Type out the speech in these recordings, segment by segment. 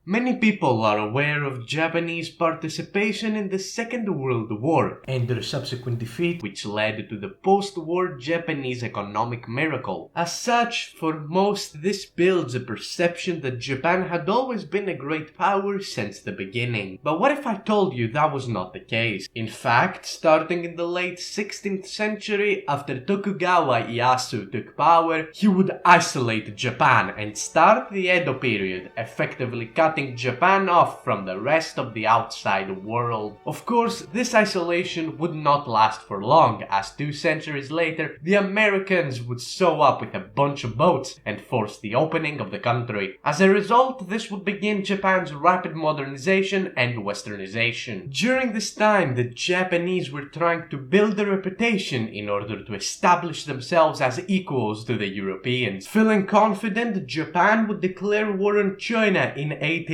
Many people are aware of Japanese participation in the Second World War and their subsequent defeat, which led to the post-war Japanese economic miracle. As such, for most, this builds a perception that Japan had always been a great power since the beginning. But what if I told you that was not the case? In fact, starting in the late 16th century, after Tokugawa Ieyasu took power, he would isolate Japan and start the Edo period, effectively cutting Japan off from the rest of the outside world. Of course, this isolation would not last for long, as 2 centuries later, the Americans would show up with a bunch of boats and force the opening of the country. As a result, this would begin Japan's rapid modernization and westernization. During this time, the Japanese were trying to build a reputation in order to establish themselves as equals to the Europeans. Feeling confident, Japan would declare war on China in 1894,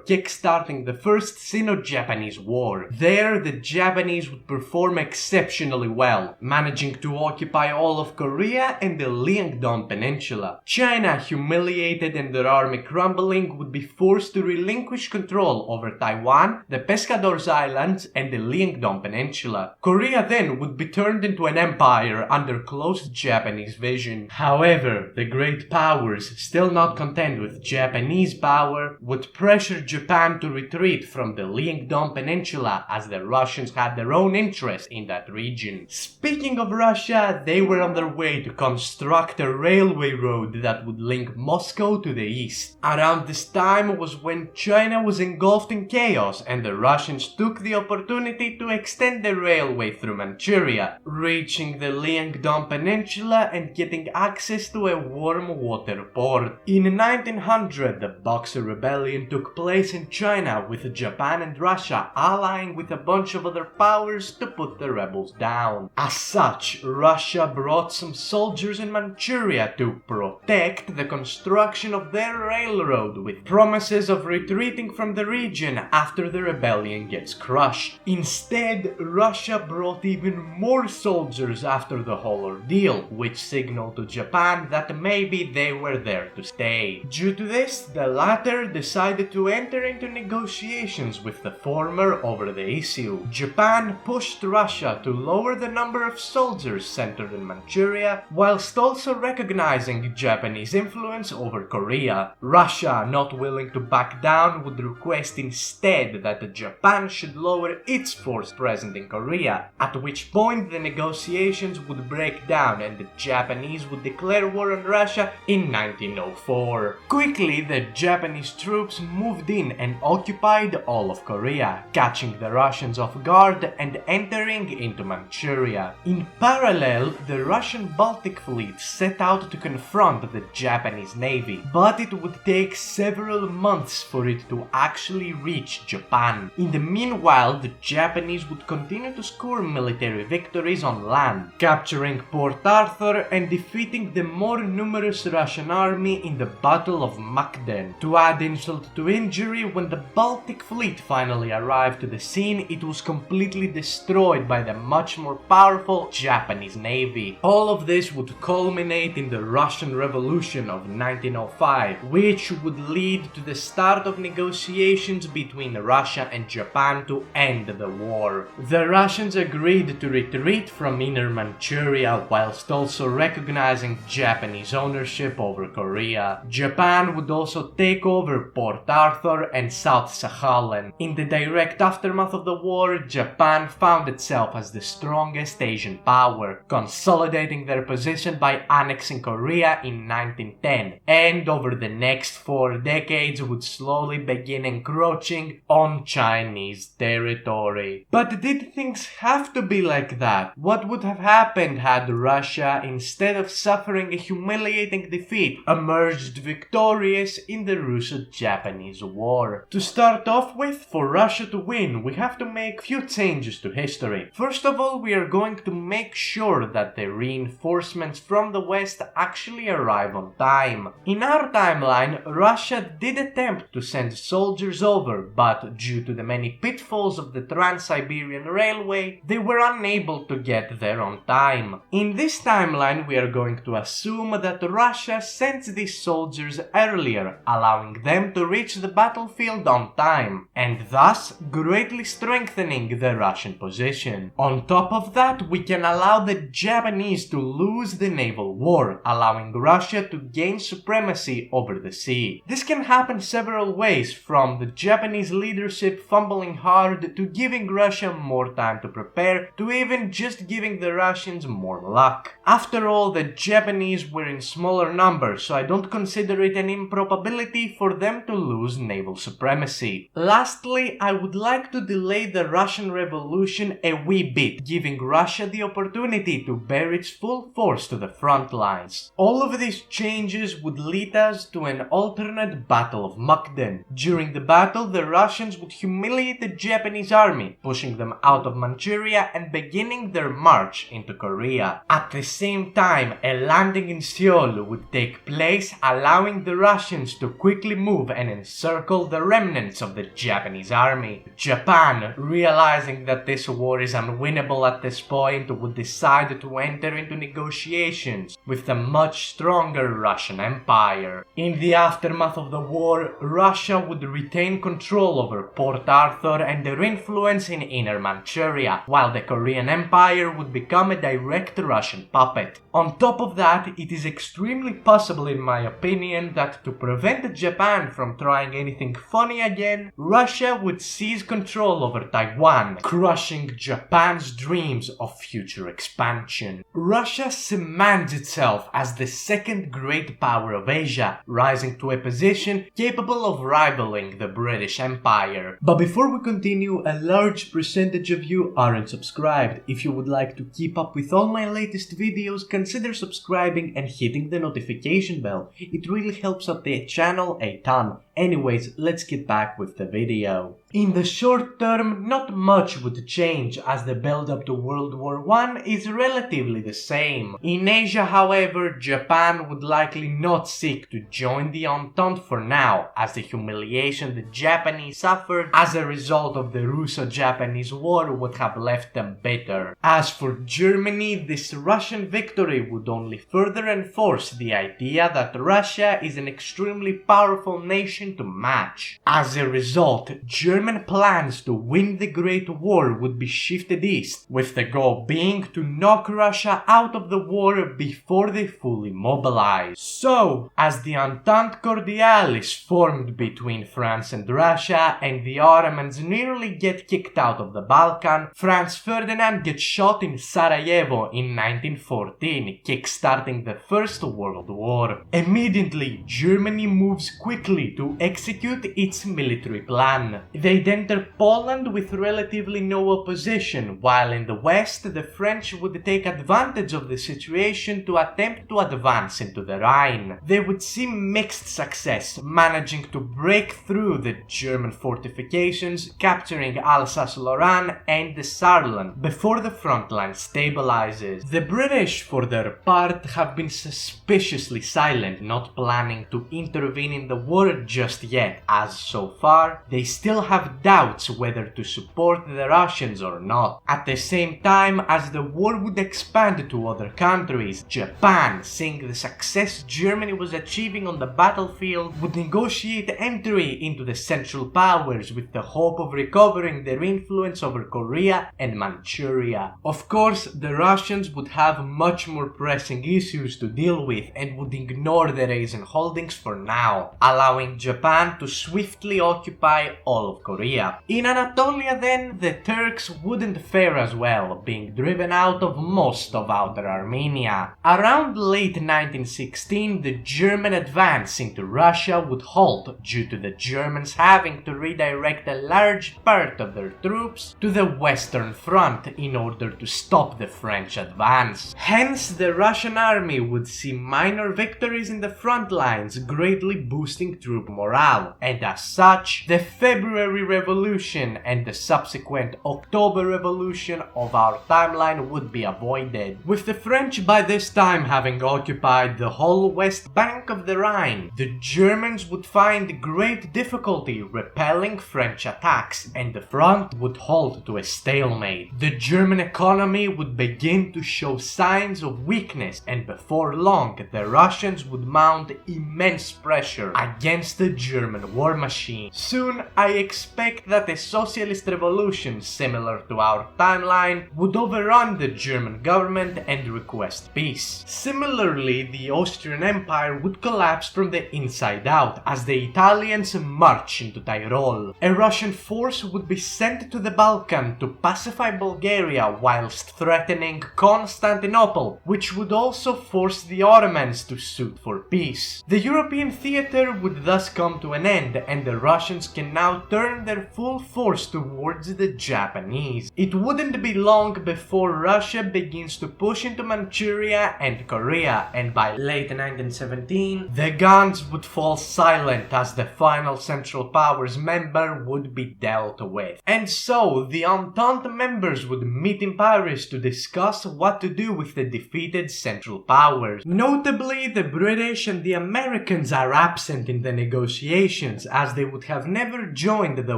kickstarting the First Sino-Japanese War. There, the Japanese would perform exceptionally well, managing to occupy all of Korea and the Liangdong Peninsula. China, humiliated and their army crumbling, would be forced to relinquish control over Taiwan, the Pescadores Islands, and the Liangdong Peninsula. Korea then would be turned into an empire under close Japanese vision. However, the great powers, still not content with Japanese power, would pressure Japan to retreat from the Liangdong Peninsula as the Russians had their own interest in that region. Speaking of Russia, they were on their way to construct a railway road that would link Moscow to the east. Around this time was when China was engulfed in chaos and the Russians took the opportunity to extend the railway through Manchuria, reaching the Liangdong Peninsula and getting access to a warm water port. In 1900, the Boxer Rebellion took place in China, with Japan and Russia allying with a bunch of other powers to put the rebels down. As such, Russia brought some soldiers in Manchuria to protect the construction of their railroad, with promises of retreating from the region after the rebellion gets crushed. Instead, Russia brought even more soldiers after the whole ordeal, which signaled to Japan that maybe they were there to stay. Due to this, the latter decided to enter into negotiations with the former over the issue. Japan pushed Russia to lower the number of soldiers centered in Manchuria, whilst also recognizing Japanese influence over Korea. Russia, not willing to back down, would request instead that Japan should lower its force present in Korea, at which point the negotiations would break down and the Japanese would declare war on Russia in 1904. Quickly, the Japanese troops moved in and occupied all of Korea, catching the Russians off guard and entering into Manchuria. In parallel, the Russian Baltic fleet set out to confront the Japanese navy, but it would take several months for it to actually reach Japan. In the meanwhile, the Japanese would continue to score military victories on land, capturing Port Arthur and defeating the more numerous Russian army in the Battle of Makden. To add insult to injury, when the Baltic fleet finally arrived to the scene, it was completely destroyed by the much more powerful Japanese navy. All of this would culminate in the Russian Revolution of 1905, which would lead to the start of negotiations between Russia and Japan to end the war. The Russians agreed to retreat from Inner Manchuria whilst also recognizing Japanese ownership over Korea. Japan would also take over Port Arthur and South Sakhalin. In the direct aftermath of the war, Japan found itself as the strongest Asian power, consolidating their position by annexing Korea in 1910, and over the next 4 decades would slowly begin encroaching on Chinese territory. But did things have to be like that? What would have happened had Russia, instead of suffering a humiliating defeat, emerged victorious in the Russo-Japanese War? To start off with, for Russia to win, we have to make few changes to history. First of all, we are going to make sure that the reinforcements from the West actually arrive on time. In our timeline, Russia did attempt to send soldiers over, but due to the many pitfalls of the Trans-Siberian Railway, they were unable to get there on time. In this timeline, we are going to assume that Russia sends these soldiers earlier, allowing them to reach the battlefield on time, and thus greatly strengthening the Russian position. On top of that, we can allow the Japanese to lose the naval war, allowing Russia to gain supremacy over the sea. This can happen several ways, from the Japanese leadership fumbling hard to giving Russia more time to prepare, to even just giving the Russians more luck. After all, the Japanese were in smaller numbers, so I don't consider it an improbability for them to lose naval supremacy. Lastly, I would like to delay the Russian Revolution a wee bit, giving Russia the opportunity to bear its full force to the front lines. All of these changes would lead us to an alternate Battle of Mukden. During the battle, the Russians would humiliate the Japanese army, pushing them out of Manchuria and beginning their march into Korea. At the same time, a landing in Seoul would take place, allowing the Russians to quickly move and encircle the remnants of the Japanese army. Japan, realizing that this war is unwinnable at this point, would decide to enter into negotiations with the much stronger Russian Empire. In the aftermath of the war, Russia would retain control over Port Arthur and their influence in Inner Manchuria, while the Korean Empire would become a direct Russian puppet. On top of that, it is extremely possible, in my opinion, that to prevent Japan from trying anything funny again, Russia would seize control over Taiwan, crushing Japan's dreams of future expansion. Russia cements itself as the second great power of Asia, rising to a position capable of rivaling the British Empire. But before we continue, a large percentage of you aren't subscribed. If you would like to keep up with all my latest videos, consider subscribing and hitting the notification bell. It really helps out the channel a ton. Anyways, let's get back with the video. In the short term, not much would change, as the build-up to World War I is relatively the same. In Asia, however, Japan would likely not seek to join the Entente for now, as the humiliation the Japanese suffered as a result of the Russo-Japanese War would have left them bitter. As for Germany, this Russian victory would only further enforce the idea that Russia is an extremely powerful nation to match. As a result, German plans to win the Great War would be shifted east, with the goal being to knock Russia out of the war before they fully mobilize. So, as the Entente Cordiale is formed between France and Russia, and the Ottomans nearly get kicked out of the Balkan, Franz Ferdinand gets shot in Sarajevo in 1914, kickstarting the First World War. Immediately, Germany moves quickly to execute its military plan. They'd enter Poland with relatively no opposition, while in the west the French would take advantage of the situation to attempt to advance into the Rhine. They would see mixed success, managing to break through the German fortifications, capturing Alsace-Lorraine and the Saarland before the front line stabilizes. The British, for their part, have been suspiciously silent, not planning to intervene in the war just yet, as so far they still have doubts whether to support the Russians or not. At the same time, as the war would expand to other countries, Japan, seeing the success Germany was achieving on the battlefield, would negotiate entry into the Central Powers with the hope of recovering their influence over Korea and Manchuria. Of course, the Russians would have much more pressing issues to deal with and would ignore the Asian holdings for now, allowing Japan to swiftly occupy all of Korea. In Anatolia then, the Turks wouldn't fare as well, being driven out of most of outer Armenia. Around late 1916, the German advance into Russia would halt due to the Germans having to redirect a large part of their troops to the Western Front in order to stop the French advance. Hence, the Russian army would see minor victories in the front lines, greatly boosting troop morale, and as such, the February Revolution and the subsequent October Revolution of our timeline would be avoided. With the French by this time having occupied the whole west bank of the Rhine, the Germans would find great difficulty repelling French attacks, and the front would halt to a stalemate. The German economy would begin to show signs of weakness, and before long the Russians would mount immense pressure against the German war machine. Soon, I expect that a socialist revolution similar to our timeline would overrun the German government and request peace. Similarly, the Austrian Empire would collapse from the inside out as the Italians march into Tyrol. A Russian force would be sent to the Balkan to pacify Bulgaria whilst threatening Constantinople, which would also force the Ottomans to sue for peace. The European theater would thus come to an end, and the Russians can now turn their full force towards the Japanese. It wouldn't be long before Russia begins to push into Manchuria and Korea, and by late 1917, the guns would fall silent as the final Central Powers member would be dealt with. And so, the Entente members would meet in Paris to discuss what to do with the defeated Central Powers. Notably, the British and the Americans are absent in the negotiations as they would have never joined the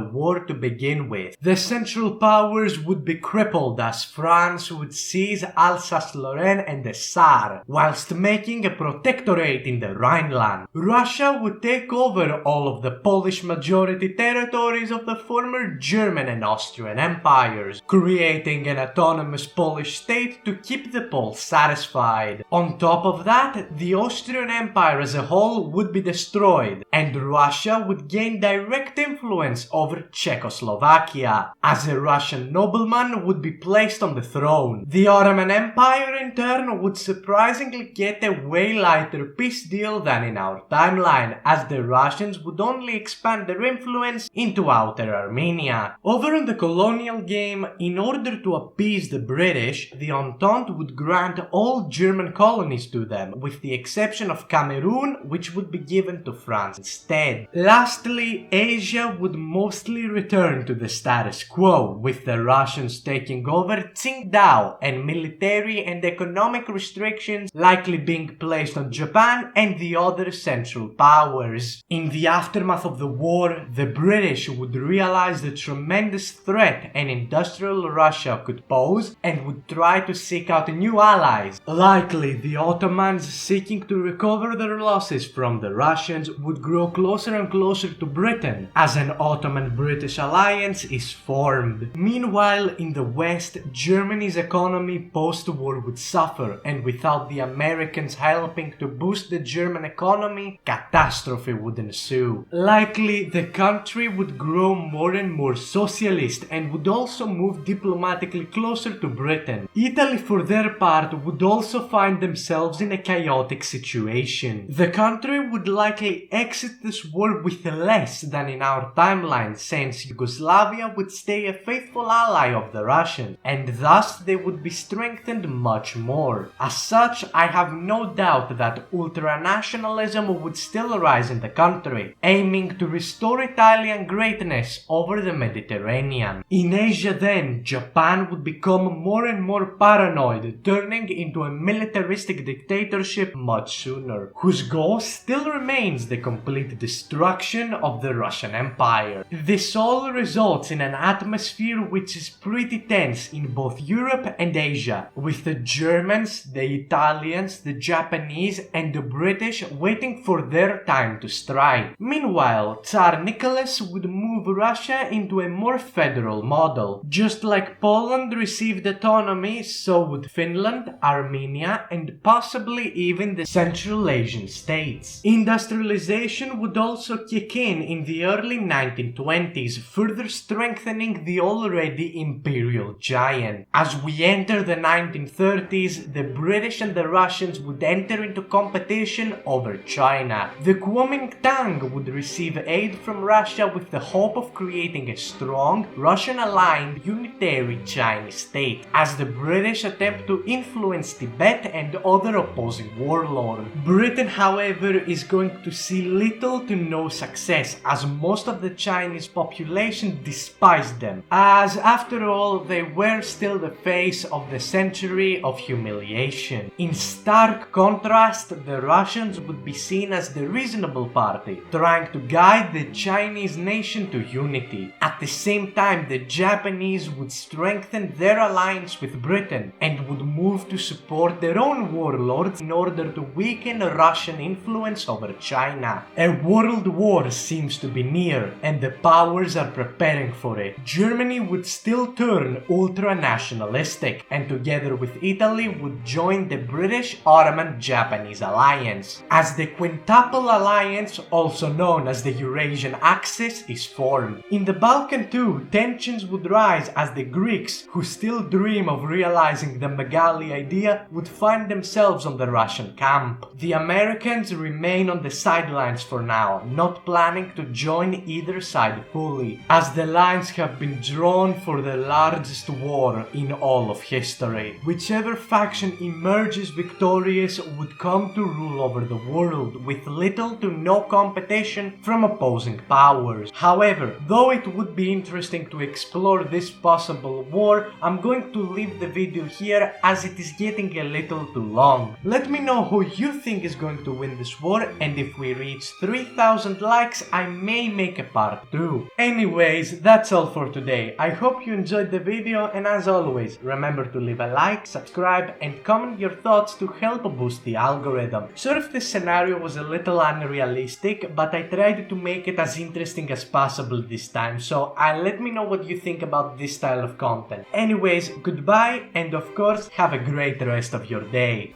war to begin with. The Central Powers would be crippled as France would seize Alsace-Lorraine and the Saar, whilst making a protectorate in the Rhineland. Russia would take over all of the Polish majority territories of the former German and Austrian empires, creating an autonomous Polish state to keep the Poles satisfied. On top of that, the Austrian Empire as a whole would be destroyed, and Russia would gain direct influence over Czechoslovakia, as a Russian nobleman would be placed on the throne. The Ottoman Empire in turn would surprisingly get a way lighter peace deal than in our timeline, as the Russians would only expand their influence into outer Armenia. Over in the colonial game, in order to appease the British, the Entente would grant all German colonies to them, with the exception of Cameroon, which would be given to France instead. Lastly, Asia would mostly return to the status quo, with the Russians taking over Qingdao and military and economic restrictions likely being placed on Japan and the other Central Powers. In the aftermath of the war, the British would realize the tremendous threat an industrial Russia could pose and would try to seek out new allies. Likely, the Ottomans, seeking to recover their losses from the Russians, would grow closer and closer to Britain as an Ottoman-British alliance is formed. Meanwhile, in the West, Germany's economy post-war would suffer, and without the Americans helping to boost the German economy, catastrophe would ensue. Likely, the country would grow more and more socialist and would also move diplomatically closer to Britain. Italy, for their part, would also find themselves in a chaotic situation. The country would likely exit this war with less than in our timeline, since Yugoslavia would stay a faithful ally of the Russians, and thus they would be strengthened much more. As such, I have no doubt that ultranationalism would still rise in the country, aiming to restore Italian greatness over the Mediterranean. In Asia then, Japan would become more and more paranoid, turning into a militaristic dictatorship much sooner, whose goal still remains the complete destruction of the Russian Empire. This all results in an atmosphere which is pretty tense in both Europe and Asia, with the Germans, the Italians, the Japanese and the British waiting for their time to strike. Meanwhile, Tsar Nicholas would move Russia into a more federal model. Just like Poland received autonomy, so would Finland, Armenia and possibly even the Central Asian states. Industrialization would also kick in the early 1920s, further strengthening the already imperial giant. As we enter the 1930s, the British and the Russians would enter into competition over China. The Kuomintang would receive aid from Russia with the hope of creating a strong, Russian-aligned, unitary Chinese state, as the British attempt to influence Tibet and other opposing warlords. Britain, however, is going to see little to no success, as most of the Chinese population despised them, as after all they were still the face of the century of humiliation. In stark contrast, the Russians would be seen as the reasonable party, trying to guide the Chinese nation to unity. At the same time, the Japanese would strengthen their alliance with Britain and would move to support their own warlords in order to weaken Russian influence over China. China. A world war seems to be near, and the powers are preparing for it. Germany would still turn ultra-nationalistic, and together with Italy would join the British-Ottoman-Japanese alliance, as the Quintuple Alliance, also known as the Eurasian Axis, is formed. In the Balkan too, tensions would rise as the Greeks, who still dream of realizing the Megali idea, would find themselves on the Russian camp. The Americans remain on the sidelines for now, not planning to join either side fully, as the lines have been drawn for the largest war in all of history. Whichever faction emerges victorious would come to rule over the world, with little to no competition from opposing powers. However, though it would be interesting to explore this possible war, I'm going to leave the video here as it is getting a little too long. Let me know who you think is going to win this war, and if we reach 3000 likes, I may make a part 2. Anyways, that's all for today. I hope you enjoyed the video, and as always, remember to leave a like, subscribe, and comment your thoughts to help boost the algorithm. Sure, if this scenario was a little unrealistic, but I tried to make it as interesting as possible this time, so let me know what you think about this style of content. Anyways, goodbye, and of course, have a great rest of your day.